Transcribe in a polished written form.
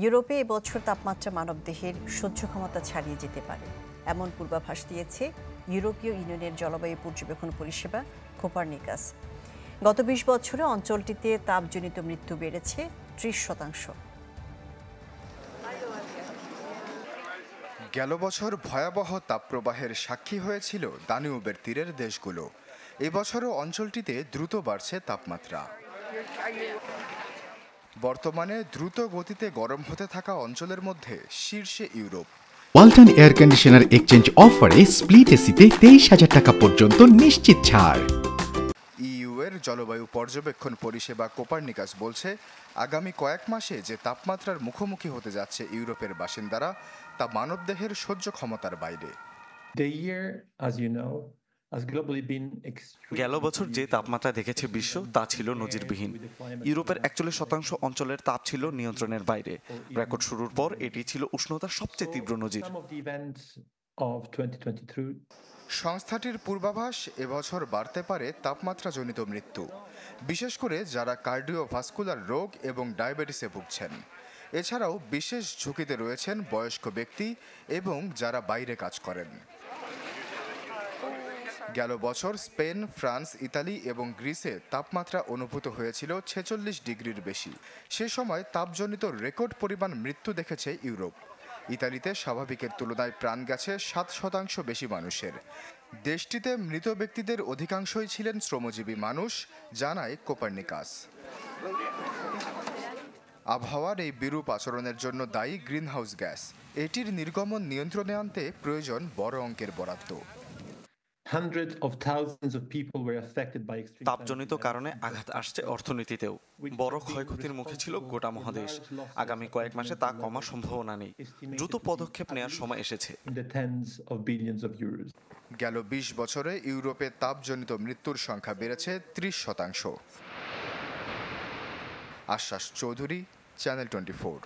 ইউরোপে এবছর তাপমাত্রা মানবদেহের সহ্য ক্ষমতা ছাড়িয়ে যেতে পারে এমন পূর্বাভাস দিয়েছে ইউরোপীয় ইউনিয়নের জলবায়ু পর্যবেক্ষণ পরিষেবা কোপারনিকাস। গত ২০ বছরে অঞ্চলটিতে তাপজনিত মৃত্যু বেড়েছে ৩০%। গেল বছর ভয়াবহ তাপপ্রবাহের সাক্ষী হয়েছিল দানিউবের তীরের দেশগুলো। এবছরও অঞ্চলটিতে দ্রুত বাড়ছে তাপমাত্রা। বর্তমানে দ্রুত গতিতে গরম হতে থাকা অঞ্চলের মধ্যে শীর্ষে Europe. Walton air conditioner exchange অফারে স্প্লিট এসিতে ২৩,০০০ টাকা পর্যন্ত নিশ্চিত ছাড়। ইইউ এর জলবায়ু পর্যবেক্ষণ পরিষেবা কোপারনিকাস বলছে, আগামী কয়েক মাসে যে তাপমাত্রার মুখোমুখি হতে যাচ্ছে ইউরোপের বাসিন্দারা, তা মানবদেহের সহ্য ক্ষমতার বাইরে। গেল বছর যে তাপমাত্রা দেখেছে বিশ্ব তা ছিল নজিরবিহীন। ইউরোপের ৪১% অঞ্চলের তাপ ছিল নিয়ন্ত্রণের বাইরে। রেকর্ড শুরুর পর এটি ছিল উষ্ণতার সবচেয়ে তীব্র নজির। সংস্থাটির পূর্বাভাস, এবছর বাড়তে পারে তাপমাত্রাজনিত মৃত্যু, বিশেষ করে যারা কার্ডিওভাস্কুলার রোগ এবং ডায়াবেটিসে ভুগছেন। এছাড়াও বিশেষ ঝুঁকিতে রয়েছেন বয়স্ক ব্যক্তি এবং যারা বাইরে কাজ করেন। গেল বছর স্পেন, ফ্রান্স, ইতালি এবং গ্রিসে তাপমাত্রা অনুভূত হয়েছিল ৪৬ ডিগ্রির বেশি। সে সময় তাপজনিত রেকর্ড পরিমাণ মৃত্যু দেখেছে ইউরোপ। ইতালিতে স্বাভাবিকের তুলনায় প্রাণ গেছে ৭% বেশি মানুষের। দেশটিতে মৃত ব্যক্তিদের অধিকাংশই ছিলেন শ্রমজীবী মানুষ, জানায় কোপারনিকাস। আবহাওয়ার এই বিরূপ আচরণের জন্য দায়ী গ্রিনহাউস গ্যাস। এটির নির্গমন নিয়ন্ত্রণে আনতে প্রয়োজন বড় অঙ্কের বরাদ্দ। তাপজনিত কারণে আঘাত আসছে অর্থনীতিতেও। বড় ক্ষয়ক্ষতির মুখে ছিল গোটা মহাদেশ। আগামী কয়েক মাসে তা কমার সম্ভাবনা নেই। দ্রুত পদক্ষেপ নেওয়ার সময় এসেছে। গেল ২০ বছরে ইউরোপে তাপজনিত মৃত্যুর সংখ্যা বেড়েছে ৩০%। আশ্বাস চৌধুরী, চ্যানেল 24।